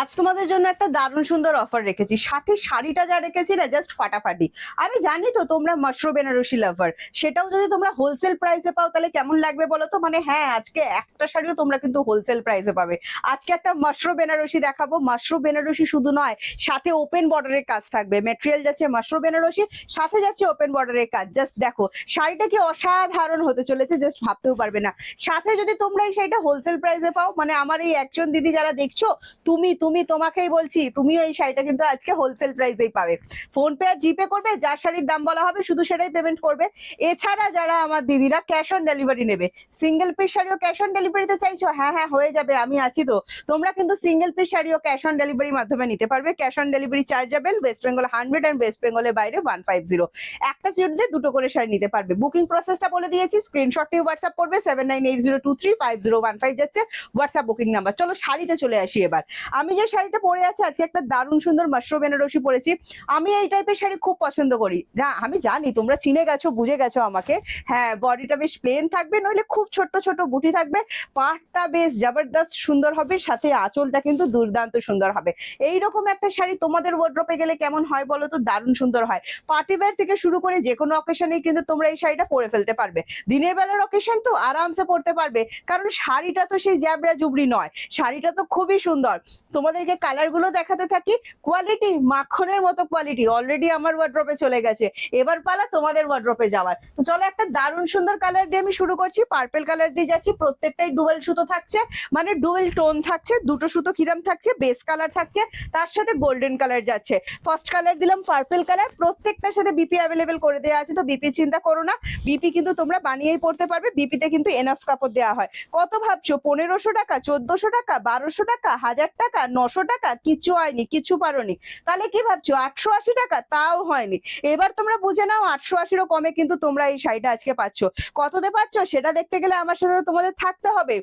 আজ তোমাদের জন্য একটা দারুণ সুন্দর অফার রেখেছি, সাথে শাড়িটা যা রেখেছি না জাস্ট ফাটাফাটি। আমি জানি তো তোমরা মাশরু বেনারসি লাভার, সেটাও যদি তোমরা হোলসেল প্রাইসে পাও তাহলে কেমন লাগবে বলো তো। মানে হ্যাঁ, আজকে একটা শাড়িও তোমরা কিন্তু হোলসেল প্রাইসে পাবে। আজকে একটা মাশরু বেনারসি দেখাবো। মাশরু বেনারসি শুধু নয়, সাথে ওপেন বর্ডারের কাজ থাকবে। মেটেরিয়াল যাচ্ছে মাশরু বেনারসি, সাথে যাচ্ছে ওপেন বর্ডারের কাজ। জাস্ট দেখো শাড়িটা কি অসাধারণ হতে চলেছে, জাস্ট ভাবতেও পারবে না। সাথে যদি তোমরা এই শাড়িটা হোলসেল প্রাইসে পাও, মানে আমার এই একজন দিদি যারা দেখছো, তুমি তুমি তোমাকেই বলছি, তুমিও এই শাড়িটা কিন্তু আজকে হোলসেল প্রাইসেই পাবে। ফোন পে আর জিপে করবে, যার শাড়ির দাম বলা হবে শুধু সেটাই পেমেন্ট করবে। এছাড়া যারা আমার দিদিরা ক্যাশ অন ডেলিভারি নেবে, সিঙ্গেল পিস শাড়িও ক্যাশ অন ডেলিভারিতে চাইছো, হ্যাঁ হ্যাঁ হয়ে যাবে, আমি আছি তো। তোমরা কিন্তু সিঙ্গেল পিস শাড়িও ক্যাশ অন ডেলিভারির মাধ্যমে নিতে পারবে। Cash on delivery chargeable, West Bengal 100 and West বেঙ্গলের বাইরে 150। একটা সিটে দুটো করে শাড়ি নিতে পারবে। বুকিং প্রসেসটা বলে দিয়েছি, স্ক্রিনশট নিয়ে হোয়াটসঅ্যাপ করবে। 7980235015 যাচ্ছে হোয়াটসঅ্যাপ বুকিং নাম্বার। চলো শাড়িতে চলে আসি এবার। আমি যে শাড়িটা পরে আছি আজকে একটা দারুণ সুন্দর মাশরু বেনারসি পরেছি। আমি এই টাইপের শাড়ি খুব পছন্দ করি, যা আমি জানি তোমরা চিনে গেছো, বুঝে গেছো আমাকে। হ্যাঁ, বডিটা বেশ প্লেন থাকবে, নইলে খুব ছোট্ট ছোট বুটি থাকবে। পাড়টা বেশ জবরদস্ত সুন্দর হবে, সাথে আঁচলটা কিন্তু দুর্দান্ত সুন্দর হবে। এইরকম একটা শাড়ি তোমাদের ওয়ার্ড্রপে গেলে কেমন হয় বলো তো? দারুণ সুন্দর হয়। পার্টি ওয়্যার থেকে শুরু করে যে কোনো অকেশনেই কিন্তু তোমরা এই শাড়িটা পরে ফেলতে পারবে। দিনের বেলার অকেশন তো আরামসে পরতে পারবে, কারণ শাড়িটা তো সেই জ্যাবরা জুবড়ি নয়, শাড়িটা তো খুবই সুন্দর। তোমাদেরকে কালার গুলো দেখাতে থাকি। কোয়ালিটি মাখনের মতো কোয়ালিটি অলরেডি আমার ওয়ার্ড্রপে চলে গেছে, এবার পালা তোমাদের ওয়ার্ড্রপে যাওয়ার। তো চলো একটা দারুণ সুন্দর কালার দিয়ে আমি শুরু করছি। পার্পেল কালার দিয়ে যাচ্ছি, প্রত্যেকটাই ডুয়েল সুতো থাকছে, মানে ডুয়েল টোন থাকছে। দুটো সুতো কিরম থাকছে, বেস কালার থাকছে, তার সাথে গোল্ডেন কালার যাচ্ছে। ফার্স্ট কালার দিলাম পার্পেল কালার, প্রত্যেকটার সাথে বিপি অ্যাভেলেবেল করে দেওয়া আছে, তো বিপি চিন্তা করো না। বিপি কিন্তু তোমরা বানিয়েই পড়তে পারবে, বিপিতে কিন্তু এনাফ কাপড় দেওয়া হয়। কত ভাবছো? 1500 টাকা, 1400 টাকা, 1200 টাকা, 1000 টাকা, 900 টাকা? কিচ্ছু হয়নি, কিচ্ছু পারোনি। তাহলে কি ভাবছো 880 টাকা? তাও হয়নি। এবার তোমরা বুঝে নাও, 880-ও কমে কিন্তু তোমরা এই শাড়িটা আজকে পাচ্ছ। কততে পাচ্ছ সেটা দেখতে গেলে আমার সাথে তোমাদের থাকতে হবে।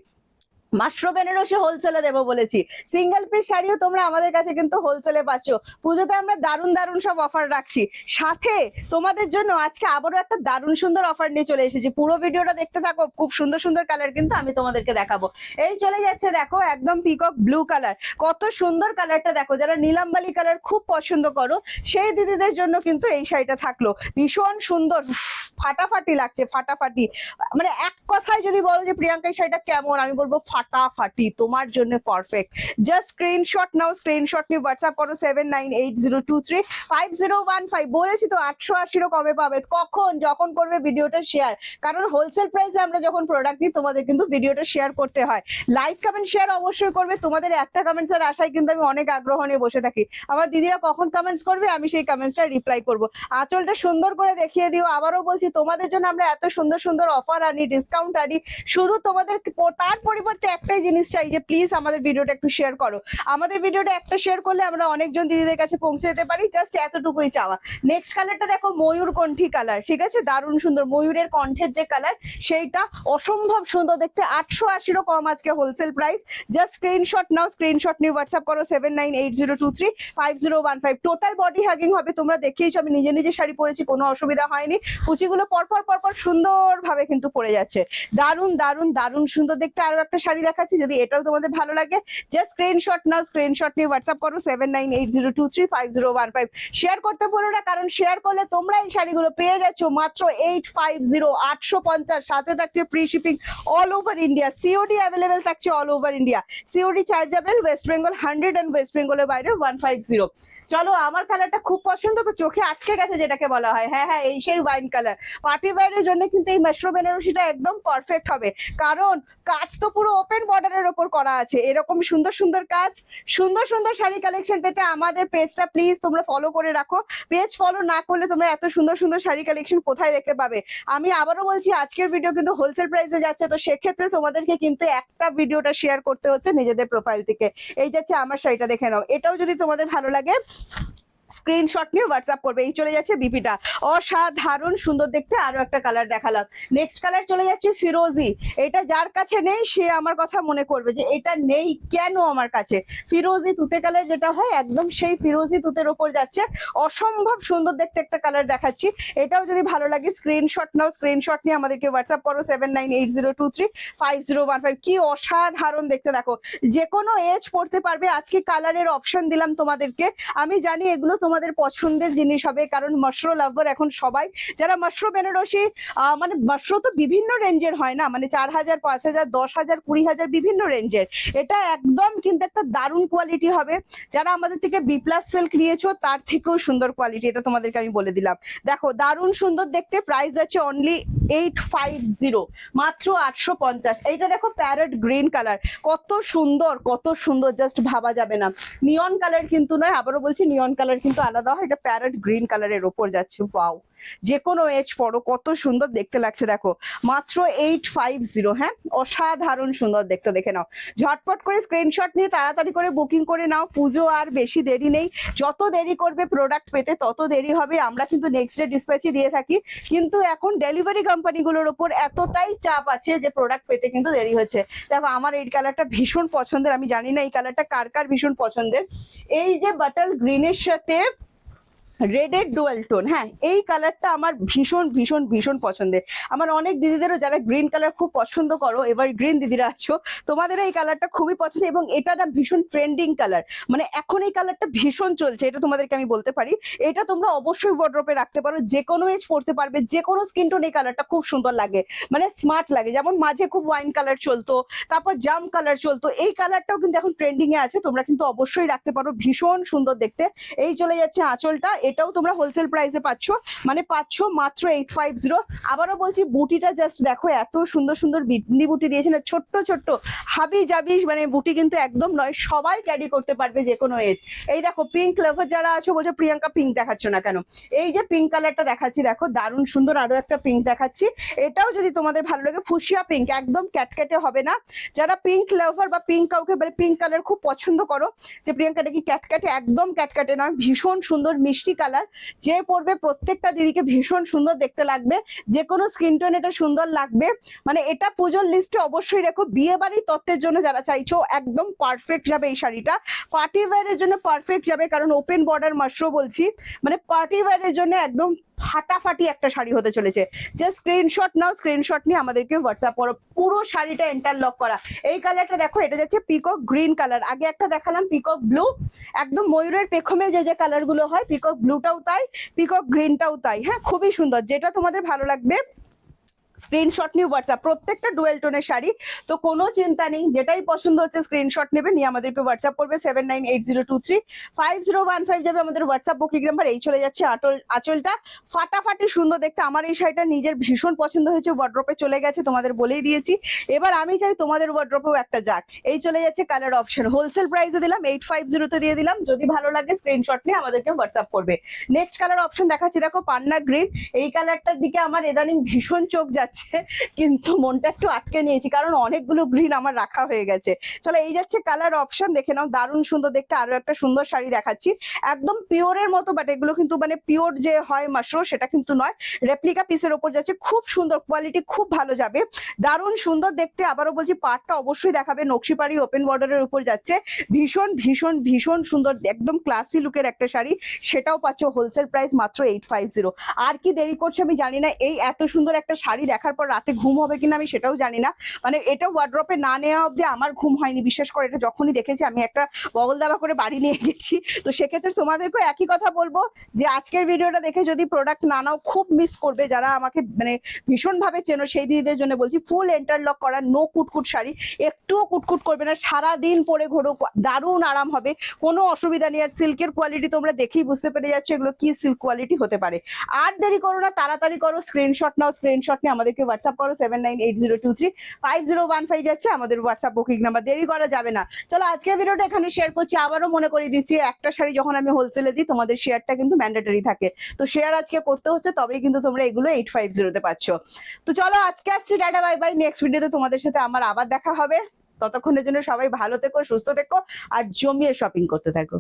মাশরু বেনারসি হোলসেলে দেবো বলেছি, সিঙ্গেল পিস শাড়িও তোমরা আমাদের কাছে কিন্তু হোলসেলে পাচ্ছ। পুজোতে আমরা দারুণ দারুণ সব অফার রাখছি। সাথে তোমাদের জন্য আজকে আবারও একটা দারুণ সুন্দর অফার নিয়ে চলে এসেছি। পুরো ভিডিওটা দেখতে থাকো, খুব সুন্দর সুন্দর কালার কিন্তু আমি তোমাদেরকে দেখাবো। এই চলে যাচ্ছে, দেখো একদম পিকক ব্লু কালার, কত সুন্দর কালারটা দেখো। যারা নীলাম্বালি কালার খুব পছন্দ করো সেই দিদিদের জন্য কিন্তু এই শাড়িটা থাকলো। ভীষণ সুন্দর, ফাটাফাটি লাগছে, ফাটাফাটি। মানে এক কথায় যদি বলো যে প্রিয়াঙ্কা এই শাড়িটা কেমন, আমি বলবো ফাটাফাটি, তোমার জন্য পারফেক্ট। জাস্ট স্ক্রিনশট নাও, স্ক্রিনশট নিয়ে হোয়াটসঅ্যাপ করো 7980235015। বলেছি তো 880-ও কমে পাবে। কখন? যখন করবে ভিডিওটা শেয়ার, কারণ হোলসেল প্রাইসে আমরা যখন প্রোডাক্ট দিই তোমাদের কিন্তু ভিডিওটা শেয়ার করতে হয়। লাইক কমেন্ট শেয়ার অবশ্যই করবে, তোমাদের একটা কমেন্টস এর আশায় কিন্তু আমি অনেক আগ্রহ নিয়ে বসে থাকি। আমার দিদিরা কখন কমেন্টস করবে আমি সেই কমেন্টসটা রিপ্লাই করবো। আঁচলটা সুন্দর করে দেখিয়ে দিও। আবারও বলছি, তোমাদের জন্য আমরা এত সুন্দর সুন্দর অফার আনি, ডিসকাউন্ট আনি, শুধু তোমাদের তার পরিবর্তে একটাই জিনিস চাই, যে প্লিজ আমাদের ভিডিওটা একটু শেয়ার করো। আমাদের ভিডিওটা একটা শেয়ার করলে আমরা অনেকজন দিদিদের কাছে পৌঁছে যেতে পারি, জাস্ট এতটুকুই চাওয়া। নেক্সট কালারটা দেখো, ময়ূর কণ্ঠী কালার, ঠিক আছে, দারুণ সুন্দর। ময়ূরের কণ্ঠের যে কালার সেইটা অসম্ভব সুন্দর দেখতে। 880-ও কম আজকে হোলসেল প্রাইস। জাস্ট স্ক্রিনশট নাও, স্ক্রিনশট নিয়ে হোয়াটসঅ্যাপ করো 7980235015। টোটাল বডি হাগিং হবে, তোমরা দেখেইছো আমি নিজে নিজে শাড়ি পরেছি, কোনো অসুবিধা হয়নি। কুচিগুলো পরপর পরপর সুন্দর ভাবে কিন্তু পড়ে যাচ্ছে। দারুণ দারুণ দারুণ সুন্দর দেখতে। আরো একটা শাড়ি দেখাচ্ছি, যদি এটাও তোমাদের ভালো লাগে জাস্ট স্ক্রিনশট নাও, স্ক্রিনশট নিয়ে হোয়াটসঅ্যাপ করো 7980235015। শেয়ার করতে ভুলো না, কারণ শেয়ার করলে তোমরা এই শাড়িগুলো পেয়ে যাচ্ছ মাত্র 850, সাথে থাকছে free shipping all over India. COD available থাকছে all over India. COD chargeable, West Bengal 100 and West বেঙ্গলের বাইরে 150। চলো, আমার কালারটা খুব পছন্দ, তো চোখে আটকে গেছে যেটাকে বলা হয়। হ্যাঁ হ্যাঁ, এই সেই ওয়াইন কালার। পার্টি ওয়্যারের জন্য কিন্তু এই মাশরু বেনারসিটা একদম পারফেক্ট হবে, কারণ কাজ তো পুরো ওপেন বর্ডারের ওপর করা আছে। এরকম সুন্দর সুন্দর কাজ, সুন্দর সুন্দর শাড়ি কালেকশন পেতে আমাদের পেজটা প্লিজ তোমরা ফলো করে রাখো। পেজ ফলো না করলে তোমরা এত সুন্দর সুন্দর শাড়ি কালেকশন কোথায় দেখতে পাবে? আমি আবারও বলছি, আজকের ভিডিও কিন্তু হোলসেল প্রাইসে যাচ্ছে, তো সেক্ষেত্রে তোমাদেরকে কিন্তু একটা ভিডিওটা শেয়ার করতে হচ্ছে নিজেদের প্রোফাইল থেকে। এই যাচ্ছে আমার শাড়িটা, দেখে নাও। এটাও যদি তোমাদের ভালো লাগে স্ক্রিনশট নিয়ে হোয়াটসঅ্যাপ করবে। এই চলে যাচ্ছে বিপিটা, অসাধারণ সুন্দর দেখতে। আরো একটা কালার দেখালাম, নেক্সট কালার চলে যাচ্ছে ফিরোজি। এটা যার কাছে নেই সে আমার কথা মনে করবে যে এটা নেই কেন আমার কাছে। ফিরোজি তুতে কালার যেটা হয়, একদম সেই ফিরোজি তুতের ওপর যাচ্ছে, অসম্ভব সুন্দর দেখতে একটা কালার দেখাচ্ছি। এটাও যদি ভালো লাগে স্ক্রিনশট নাও, স্ক্রিনশট নিয়ে আমাদেরকে হোয়াটসঅ্যাপ করো 7980235015। কি অসাধারণ দেখতে দেখো, যে কোনো এজ পড়তে পারবে। আজকে কালারের অপশন দিলাম তোমাদেরকে, আমি জানি এগুলো তোমাদের পছন্দের জিনিস হবে, কারণ মাশরো লাভার এখন সবাই। যারা মাশরো বেনারসি মানে মাশরো তো বিভিন্ন রেঞ্জের হয় না, মানে 4000, 5000, 10,000, 20,000 বিভিন্ন রেঞ্জের। এটা একদম কিন্তু একটা দারুণ কোয়ালিটি হবে। যারা আমাদের থেকে বি প্লাস সিল্ক নিয়েছো তার থেকেও সুন্দর কোয়ালিটি, এটা তোমাদেরকে আমি বলে দিলাম। দেখো দারুণ সুন্দর দেখতে, প্রাইস আছে অনলি 850, মাত্র 850। এইটা দেখো প্যারট গ্রিন কালার, কত সুন্দর কত সুন্দর, জাস্ট ভাবা যাবে না। নিয়ন কালার কিন্তু নয়, আবারও বলছি নিয়ন কালার কিন্তু আলাদা হয়, এটা প্যারট গ্রিন কালারের ওপর যাচ্ছে। ওয়াও, যে কোনো এজ পড়ো কত সুন্দর দেখতে লাগছে দেখো, মাত্র 850। হ্যাঁ, অসাধারণ সুন্দর দেখতে, দেখে নাও। ঝটপট করে স্ক্রিনশট নিয়ে তাড়াতাড়ি করে বুকিং করে নাও, পুজো আর বেশি দেরি নেই। যত দেরি করবে প্রোডাক্ট পেতে তত দেরি হবে। আমরা কিন্তু নেক্সট ডে ডিসপ্যাচই দিয়ে থাকি, কিন্তু এখন ডেলিভারি কোম্পানিগুলোর ওপর এতটাই চাপ আছে যে প্রোডাক্ট পেতে কিন্তু দেরি হচ্ছে। দেখো আমার এই কালারটা ভীষণ পছন্দের, আমি জানি না এই কালারটা কার কার ভীষণ পছন্দের। এই যে বাটাল গ্রিনের সাথে রেডের ডুয়াল টোন, হ্যাঁ এই কালারটা আমার ভীষণ ভীষণ ভীষণ পছন্দের। আমার অনেক দিদিদেরও যারা গ্রিন কালার খুব পছন্দ করো, এবার গ্রিন দিদিরা আছো, তোমাদেরও এই কালারটা খুবই পছন্দ। এবং এটা না ভীষণ ট্রেন্ডিং কালার, মানে এখন এই কালারটা ভীষণ চলছে, এটা তোমাদেরকে আমি বলতে পারি। এটা তোমরা অবশ্যই ওয়ার্ড্রোবে রাখতে পারো, যে কোনো এজ পড়তে পারবে, যে কোনো স্কিন টোন এই কালারটা খুব সুন্দর লাগে, মানে স্মার্ট লাগে। যেমন মাঝে খুব ওয়াইন কালার চলতো, তারপর জাম কালার চলতো, এই কালারটাও কিন্তু এখন ট্রেন্ডিং এ আছে, তোমরা কিন্তু অবশ্যই রাখতে পারো, ভীষণ সুন্দর দেখতে। এই চলে যাচ্ছে আঁচলটা, এটাও তোমরা হোলসেল প্রাইসে পাচ্ছ, মানে পাচ্ছ মাত্র 850। আবারও বলছি বুটিটা জাস্ট দেখো, এত সুন্দর সুন্দর বিন্দি বুটি দিয়েছে না, ছোট্ট ছোট্ট হাবি জাবি, মানে বুটি কিন্তু একদম নয়, সবাই ক্যারি করতে পারবে যে কোনো এজ। এই দেখো পিঙ্ক লাভার যারা আছো, বলছো প্রিয়াঙ্কা পিঙ্ক দেখাচ্ছ না কেন, এই যে পিঙ্ক কালারটা দেখাচ্ছি দেখো, দারুণ সুন্দর। আরো একটা পিঙ্ক দেখাচ্ছি, এটাও যদি তোমাদের ভালো লাগে, ফুসিয়া পিঙ্ক, একদম ক্যাটকেটে হবে না। যারা পিঙ্ক লাভার বা পিঙ্ক কাউকে মানে পিঙ্ক কালার খুব পছন্দ করো, যে প্রিয়াঙ্কাটা কি ক্যাটকেটে, একদম ক্যাটকেটে নয়, ভীষণ সুন্দর মিষ্টি কালার। যে পড়বে প্রত্যেকটা দিদিকে ভীষণ সুন্দর দেখতে লাগবে, যে কোনো স্কিন টোন এটা সুন্দর লাগবে। মানে এটা পুজোর লিস্টে অবশ্যই রেখো, বিয়ে বাড়ির তত্ত্বের জন্য যারা চাইছো একদম পারফেক্ট যাবে এই শাড়িটা। পার্টি ওয়্যারের জন্য পারফেক্ট যাবে, কারণ ওপেন বর্ডার মাশরো বলছি, মানে পার্টি ওয়্যারের জন্য একদম ফাটাফাটি একটা শাড়ি হতে চলেছে। জাস্ট স্ক্রিনশট নাও, স্ক্রিনশট নিয়ে আমাদেরকে হোয়াটসঅ্যাপ করো। পুরো শাড়িটা ইন্টারলক করা। এই কালারটা দেখো, এটা যাচ্ছে পিকক গ্রিন কালার, আগে একটা দেখালাম পিকক ব্লু, একদম ময়ূরের পেখমে যে যে কালার গুলো হয়, পিকক ব্লুটাও তাই, পিকক গ্রিনটাও তাই। হ্যাঁ, খুবই সুন্দর, যেটা তোমাদের ভালো লাগবে স্ক্রিনশট নিয়ে হোয়াটসঅ্যাপ, প্রত্যেকটা ডুয়েল টোনের শাড়ি, তো কোনো চিন্তা নেই, যেটাই পছন্দ হচ্ছে স্ক্রিনশট নেবে, নিয়ে আমাদেরকে হোয়াটসঅ্যাপ করবে 7980235015 যাবে আমাদের হোয়াটসঅ্যাপ বুকিং নাম্বার। এই চলে যাচ্ছে আঁচলটা, ফাটাফাটি সুন্দর দেখতে। আমার এই শাড়িটা নিজের ভীষণ পছন্দ হয়েছে, ওয়ার্ড্রোপে চলে গেছে, তোমাদের বলেই দিয়েছি। এবার আমি চাই তোমাদের ওয়ার্ড্রোপেও একটা যাক। এই চলে যাচ্ছে কালার অপশন, হোলসেল প্রাইসে দিলাম 850 দিয়ে দিলাম, যদি ভালো লাগে স্ক্রিনশট নিয়ে আমাদেরকে হোয়াটসঅ্যাপ করবে। নেক্সট কালার অপশন দেখাচ্ছি দেখো, পান্না গ্রিন। এই কালারটার দিকে আমার ইদানিং ভীষণ চোখ যাচ্ছে, কিন্তু মনটা একটু আটকে নিয়েছি, কারণ অনেকগুলো গ্রিন আমার রাখা হয়ে গেছে। চলো এই যাচ্ছে কালার অপশন, দেখে নাও, দারুণ সুন্দর দেখতে। আরো একটা সুন্দর শাড়ি দেখাচ্ছি, একদম পিওরের মতো, বাট এগুলো কিন্তু মানে পিওর যে হয় মাশরো সেটা কিন্তু নয়, রেপ্লিকা পিসের ওপর যাচ্ছে, খুব সুন্দর কোয়ালিটি, খুব ভালো যাবে, দারুণ সুন্দর দেখতে। আবারও বলছি পাটটা অবশ্যই দেখাবে, নকশিপাড়ি ওপেন বর্ডারের উপর যাচ্ছে, ভীষণ ভীষণ ভীষণ সুন্দর, একদম ক্লাসি লুকের একটা শাড়ি, সেটাও পাচ্ছ হোলসেল প্রাইস মাত্র 850। আর কি দেরি করছো আমি জানি না, এই এত সুন্দর একটা শাড়ি দেখার পর রাতে ঘুম হবে কিনা আমি সেটাও জানি না, মানে এটা ওয়ার্ড্রপে না নেওয়া অব্দি আমার ঘুম হয়নি, বিশ্বাস করে। এটা যখনই দেখেছি আমি একটা বগল দাবা করে বাড়ি নিয়ে গেছি। তো সেক্ষেত্রে তোমাদেরকে একই কথা বলবো, যে আজকের ভিডিওটা দেখে যদি প্রোডাক্ট না নাও খুব মিস করবে। যারা আমাকে মানে ভীষণ ভাবে চেনো সেই দিদিদের জন্য বলছি, ফুল ইন্টারলক করা, নো কুটকুট শাড়ি, একটুও কুটকুট করবে না, সারাদিন পরে ঘোরো, দারুণ আরাম হবে, কোনো অসুবিধা নেই। আর সিল্কের কোয়ালিটি তোমরা দেখেই বুঝতে পেরে যাচ্ছ এগুলো কি সিল্ক কোয়ালিটি হতে পারে। আর দেরি করো না, তাড়াতাড়ি করো, স্ক্রিনশট নাও, স্ক্রিনশট নিয়ে আমাদেরকে হোয়াটসঅ্যাপ করো 7980235015 যাচ্ছে আমাদের হোয়াটসঅ্যাপ বুকিং নাম্বার, দেরি করা যাবে না। চলো আজকের ভিডিওটা এখানে শেয়ার করছি, আবারও মনে করে দিচ্ছি, একটা শাড়ি যখন আমি হোলসেলে দিই তোমাদের শেয়ারটা কিন্তু ম্যান্ডেটরি থাকে, তো শেয়ার আজকে করতে হচ্ছে, তবেই কিন্তু তোমরা এগুলো 850 পাচ্ছ। তো চলো আজকে আসছি, টাটা বাই বাই, নেক্সট ভিডিওতে তোমাদের সাথে আমার আবার দেখা হবে। ততক্ষণের জন্য সবাই ভালো থেকো, সুস্থ থেকো, আর জমিয়ে শপিং করতে থাকো।